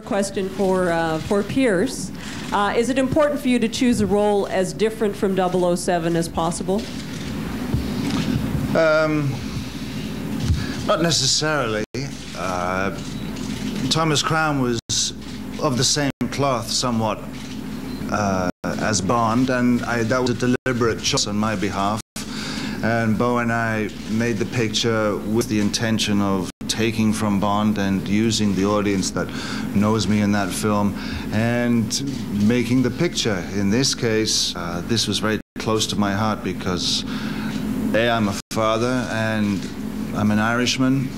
Question for Pierce. Is it important for you to choose a role as different from 007 as possible? Not necessarily. Thomas Crown was of the same cloth somewhat as Bond, and that was a deliberate choice on my behalf. And Beau and I made the picture with the intention of taking from Bond and using the audience that knows me in that film and making the picture. In this case, this was very close to my heart because I'm a father and I'm an Irishman,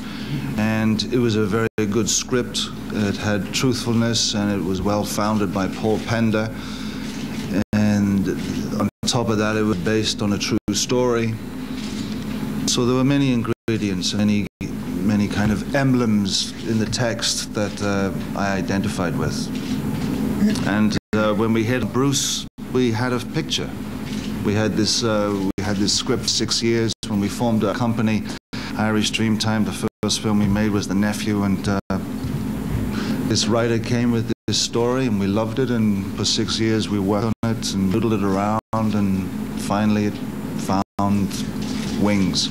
and it was a very good script. It had truthfulness and it was well founded by Paul Pender, and on top of that it was based on a true story. So there were many ingredients, many kind of emblems in the text that I identified with. And when we hit Bruce, we had a picture. We had this script 6 years when we formed a company, Irish Dreamtime. The first film we made was The Nephew, and this writer came with this story, and we loved it. And for 6 years we worked on it and noodled it around, and finally it found wings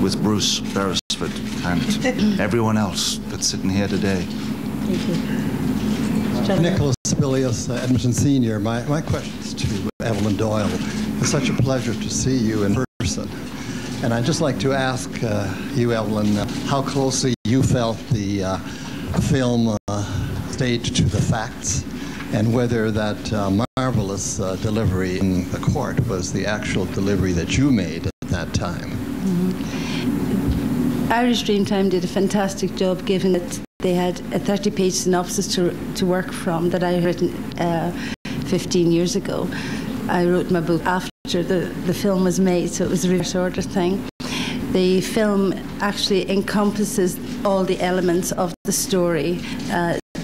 with Bruce Beresford and everyone else that's sitting here today. Thank you. Nicholas Bilius, Edmonton Senior. My question's to Evelyn Doyle. It's such a pleasure to see you in person. And I'd just like to ask you, Evelyn, how closely you felt the film stayed to the facts, and whether that marvelous delivery in the court was the actual delivery that you made at that time. Irish Dreamtime did a fantastic job, given that they had a 30-page synopsis to work from that I had written 15 years ago. I wrote my book after the film was made, so it was a reverse order thing. The film actually encompasses all the elements of the story,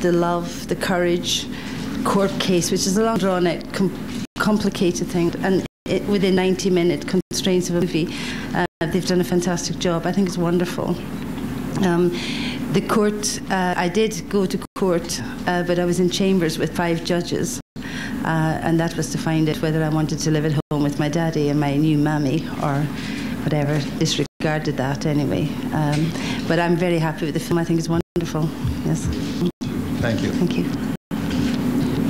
the love, the courage, court case, which is a long drawn-out, complicated thing, and within 90-minute constraints of a movie. They've done a fantastic job. I think it's wonderful. The court, I did go to court, but I was in chambers with 5 judges, and that was to find out whether I wanted to live at home with my daddy and my new mammy, or whatever. Disregarded that anyway. But I'm very happy with the film. I think it's wonderful. Yes. Thank you. Thank you.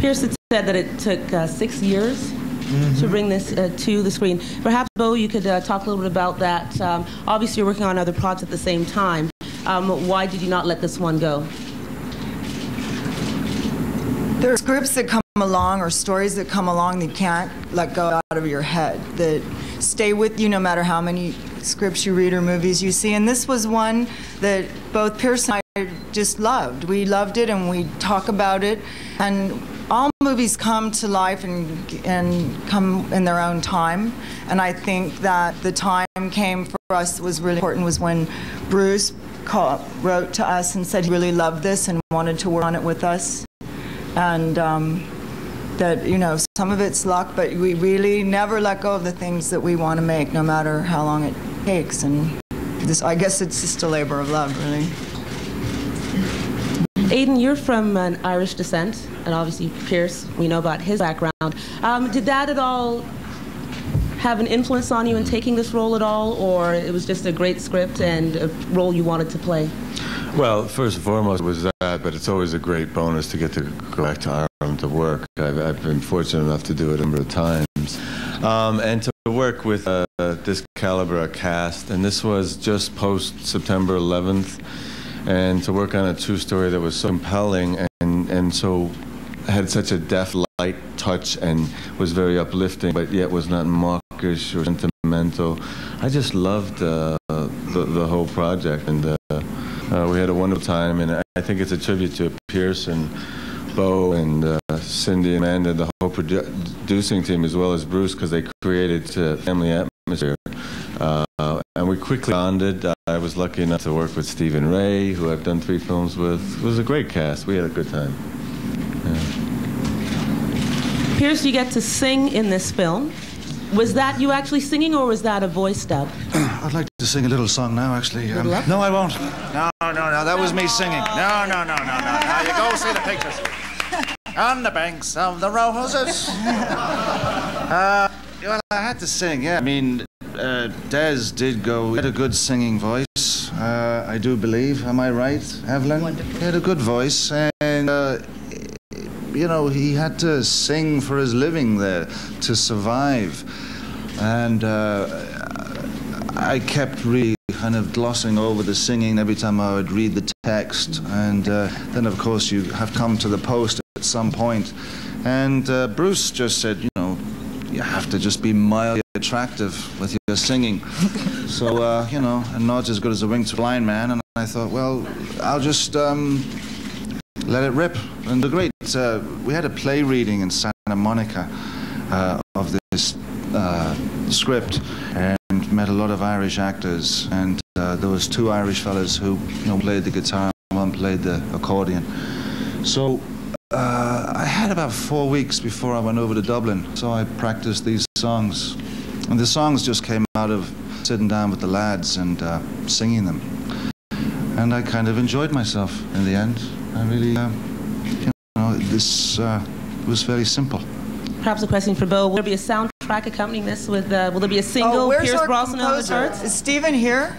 Pierce had said that it took 6 years to bring this to the screen. Perhaps, Beau, you could talk a little bit about that. Obviously, you're working on other projects at the same time. Why did you not let this one go? There are scripts that come along or stories that come along that you can't let go out of your head, that stay with you no matter how many scripts you read or movies you see. And this was one that both Pierce and I just loved. We loved it and we talk about it. And all movies come to life and come in their own time. And I think that the time came for us was really important was when Bruce wrote to us and said he really loved this and wanted to work on it with us. And that, you know, some of it's luck, but we really never let go of the things that we want to make, no matter how long it takes. And this, I guess it's just a labor of love, really. Aidan, you're from an Irish descent, and obviously Pierce, we know about his background. Did that at all have an influence on you in taking this role at all, or it was just a great script and a role you wanted to play? Well, first and foremost was that, but it's always a great bonus to get to go back to Ireland to work. I've been fortunate enough to do it a number of times. And to work with this caliber of cast, and this was just post-September 11th, and to work on a true story that was so compelling and so had such a deft, light touch and was very uplifting, but yet was not mawkish or sentimental. I just loved the whole project, and we had a wonderful time, and I think it's a tribute to Pierce and Beau and Cindy and Amanda, the whole producing team, as well as Bruce, because they created a family atmosphere. And we quickly bonded. I was lucky enough to work with Stephen Ray, who I've done 3 films with. It was a great cast. We had a good time. Yeah. Pierce, you get to sing in this film. Was that you actually singing, or was that a voice dub? I'd like to sing a little song now, actually. No, I won't. No, that was me singing. No. You go go see the pictures. On the banks of the roses. Well, I had to sing, yeah. I mean, Des did go, he had a good singing voice, I do believe. Am I right, Evelyn? Wonderful. He had a good voice, and, you know, he had to sing for his living there to survive. And I kept really kind of glossing over the singing every time I would read the text. And then, of course, you have come to the post at some point. And Bruce just said, you know, you have to just be mildly attractive with your singing. So, you know, a nod's as good as a wink to a blind man. And I thought, well, I'll just let it rip. And the great, we had a play reading in Santa Monica of this script, and met a lot of Irish actors. And there was two Irish fellas who, you know, played the guitar, and one played the accordion. So I had about 4 weeks before I went over to Dublin, so I practiced these songs. And the songs just came out of sitting down with the lads and singing them. And I kind of enjoyed myself in the end. I really, you know, this was very simple. Perhaps a question for Bo. Will there be a soundtrack accompanying this? With will there be a single, where's Pierce our Brosnan on the composer? charts? Is Stephen here?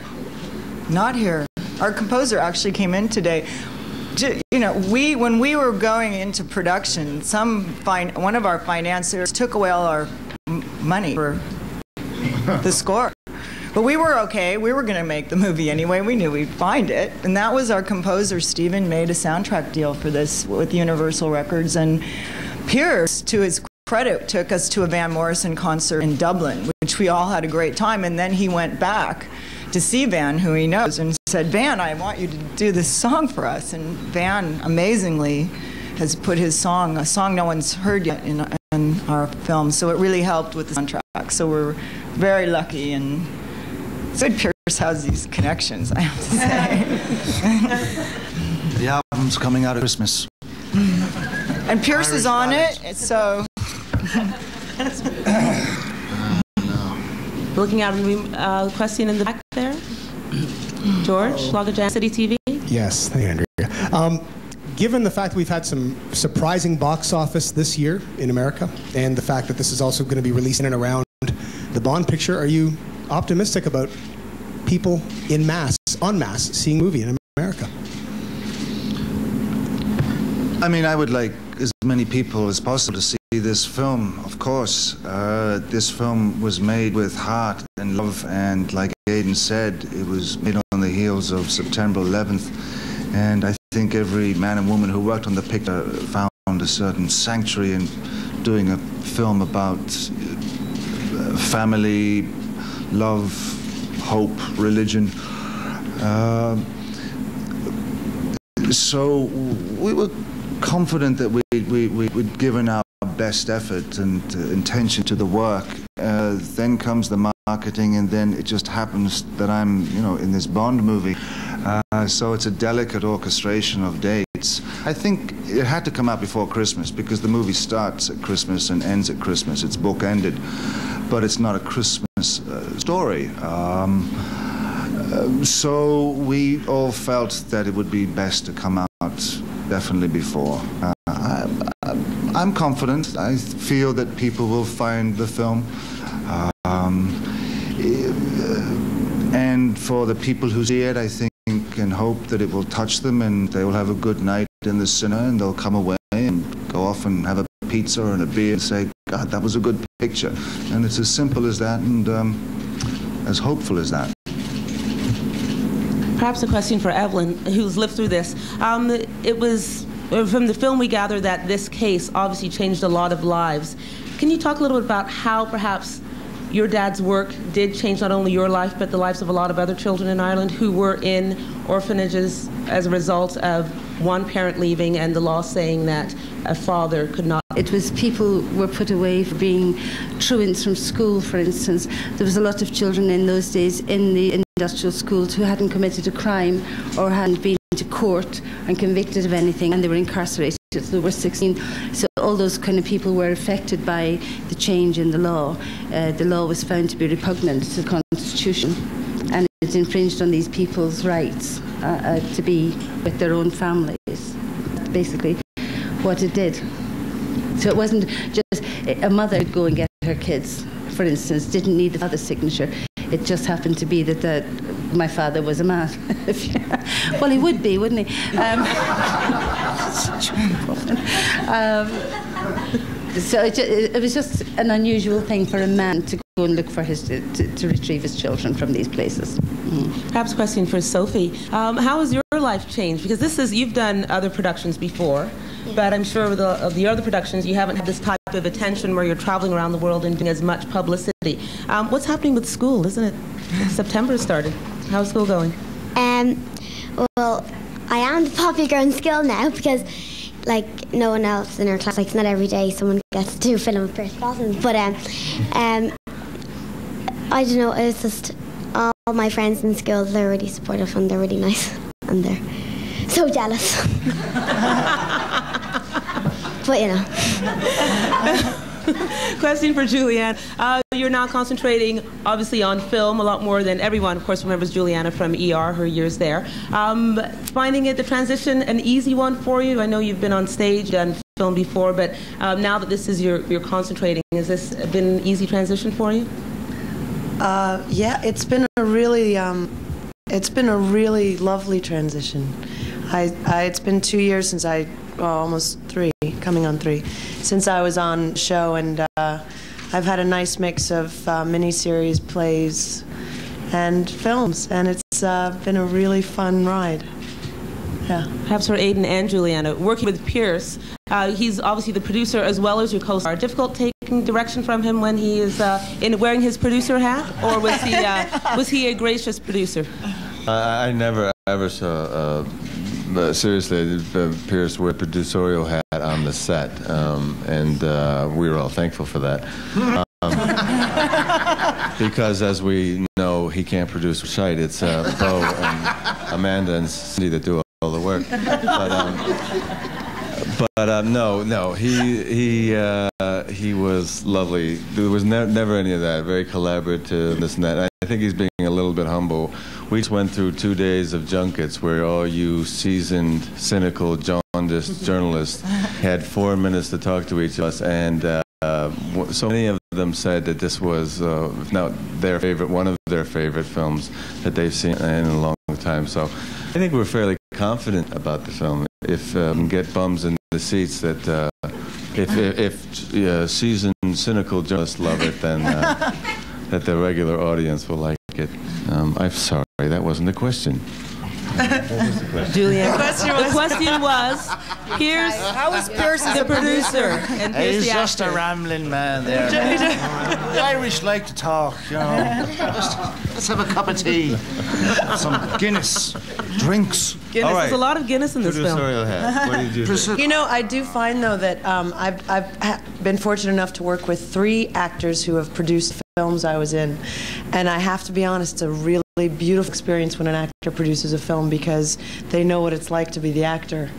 Not here. Our composer actually came in today. You know, when we were going into production, one of our financiers took away all our money for the score. But we were okay. We were going to make the movie anyway. We knew we'd find it. And that was our composer, Stephen, made a soundtrack deal for this with Universal Records. And Pierce, to his credit, took us to a Van Morrison concert in Dublin, which we all had a great time. And then he went back to see Van, who he knows, and said, Van, I want you to do this song for us. And Van, amazingly, has put his song, a song no one's heard yet in our film. So it really helped with the soundtrack. So we're very lucky. And Sid Pierce has these connections, I have to say. The album's coming out at Christmas. And Pierce is on it, so... Looking out the question in the back there. George, Logajam City TV. Yes, thank you, Andrea. Given the fact that we've had some surprising box office this year in America, and the fact that this is also going to be released in and around the Bond picture, are you optimistic about people en masse seeing the movie in America? I mean, I would like as many people as possible to see this film, of course. This film was made with heart and love, and like Aidan said, it was made on the heels of September 11th. And I think every man and woman who worked on the picture found a certain sanctuary in doing a film about family, love, hope, religion. So we were confident that we'd given our best effort and intention to the work. Then comes the marketing, and then it just happens that I'm, you know, in this Bond movie. So it's a delicate orchestration of dates. I think it had to come out before Christmas because the movie starts at Christmas and ends at Christmas. It's book-ended, but it's not a Christmas story. So we all felt that it would be best to come out definitely before. I'm confident. I feel that people will find the film. And for the people who see it, I think and hope that it will touch them and they will have a good night in the cinema and they'll come away and go off and have a pizza and a beer and say, God, that was a good picture. And it's as simple as that and as hopeful as that. Perhaps a question for Evelyn, who's lived through this. It was from the film we gather that this case obviously changed a lot of lives. Can you talk a little bit about how perhaps your dad's work did change not only your life, but the lives of a lot of other children in Ireland who were in orphanages as a result of one parent leaving and the law saying that a father could not? It was people were put away for being truants from school, for instance. There was a lot of children in those days in the industrial schools who hadn't committed a crime or hadn't been to court and convicted of anything, and they were incarcerated. They were 16. So all those kind of people were affected by the change in the law. The law was found to be repugnant to the Constitution, and it infringed on these people's rights to be with their own families. basically what it did. So it wasn't just a mother would go and get her kids, for instance, didn't need the father's signature. It just happened to be that my father was a man. Well, he would be, wouldn't he? So it was just an unusual thing for a man to go and look for to retrieve his children from these places. Perhaps a question for Sophie. How has your life changed? Because you've done other productions before, but I'm sure with the other productions you haven't had this type of attention where you're traveling around the world and doing as much publicity. What's happening with school, isn't it? September started. How's school going? Well, I am the popular girl in school now because, like, no one else in our class, like, it's not every day someone gets to film with Pierce Brosnan. But I don't know, it's just all my friends in school, they're really supportive and they're really nice and they're so jealous. But, you know. Question for Julianne. You're now concentrating, obviously, on film a lot more than everyone, of course, remembers Julianna from ER, her years there. Finding the transition an easy one for you? I know you've been on stage and film before, but now that this is you're concentrating, has this been an easy transition for you? Yeah, it's been a really lovely transition. It's been 2 years since almost 3, coming on 3, since I was on the show, and I've had a nice mix of miniseries, plays, and films, and it's been a really fun ride. Yeah. Perhaps for Aidan and Julianna, working with Pierce, he's obviously the producer as well as your co-star. Difficult taking direction from him when he is wearing his producer hat, or was he a gracious producer? I never ever saw. Seriously, Pierce wore a producerial hat on the set, and we were all thankful for that. Because, as we know, he can't produce shite. It's Bo and Amanda and Cindy that do all the work. But no, he was lovely. There was never any of that. Very collaborative, this and that. I think he's being a little bit humble. We just went through 2 days of junkets where all you seasoned, cynical, jaundiced journalists had 4 minutes to talk to each of us, and so many of them said that this was, if not their favorite, one of their favorite films that they've seen in a long time. So I think we're fairly confident about the film. If get bums in the seats, that if seasoned, cynical journalists love it, then that the regular audience will like it. I'm sorry, that wasn't the question. Julianne, the question was, Pierce, how is Pierce the producer? And Pierce He's the just a actor. rambling man there. The Irish like to talk, you know. Let's have a cup of tea, some Guinness, drinks. Guinness. Right. There's a lot of Guinness in this film. Producerial hat. What did you do? You know, I do find, though, that I've been fortunate enough to work with 3 actors who have produced films I was in, and I have to be honest, it's a really beautiful experience when an actor produces a film because they know what it's like to be the actor.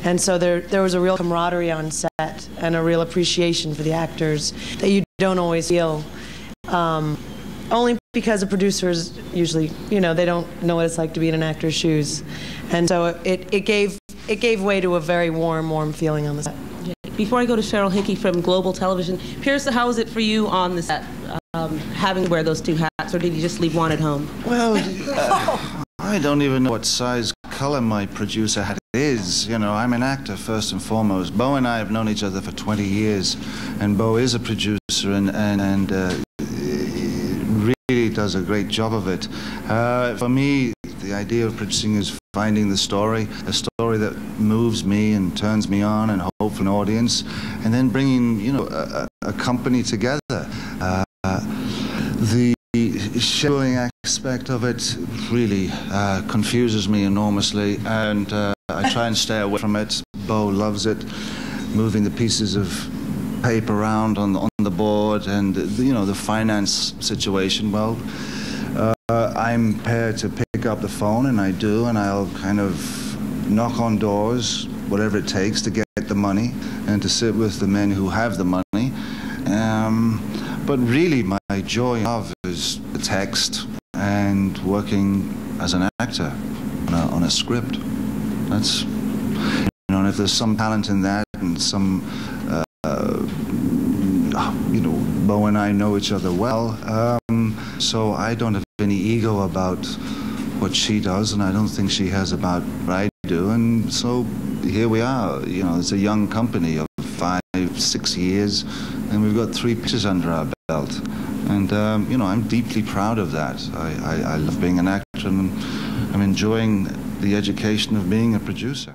And so there was a real camaraderie on set and a real appreciation for the actors that you don't always feel. Only because the producers usually, you know, they don't know what it's like to be in an actor's shoes. And so it gave way to a very warm feeling on the set. Before I go to Cheryl Hickey from Global Television, Pierce, how was it for you on the set, having to wear those 2 hats, or did you just leave one at home? Well, I don't even know what size color my producer hat is. You know, I'm an actor first and foremost. Bo and I have known each other for 20 years, and Bo is a producer and really does a great job of it. For me, the idea of producing is finding the story, a story that moves me and turns me on and hopefully an audience, and then bringing, you know, a company together. The scheduling aspect of it really confuses me enormously, and I try and stay away from it. Bo loves it, moving the pieces of paper around on the board, and you know, the finance situation. Well, I'm prepared to pick up the phone, and I do, and I'll kind of knock on doors, whatever it takes to get the money and to sit with the men who have the money. But really, my joy of is the text and working as an actor on a script. That's, you and if there's some talent in that and some, Bo and I know each other well, so I don't have any ego about what she does, and I don't think she has about what I do, and so here we are. It's a young company of 5-6 years, and we've got 3 pictures under our belt, and I'm deeply proud of that. I love being an actor, and I'm enjoying the education of being a producer.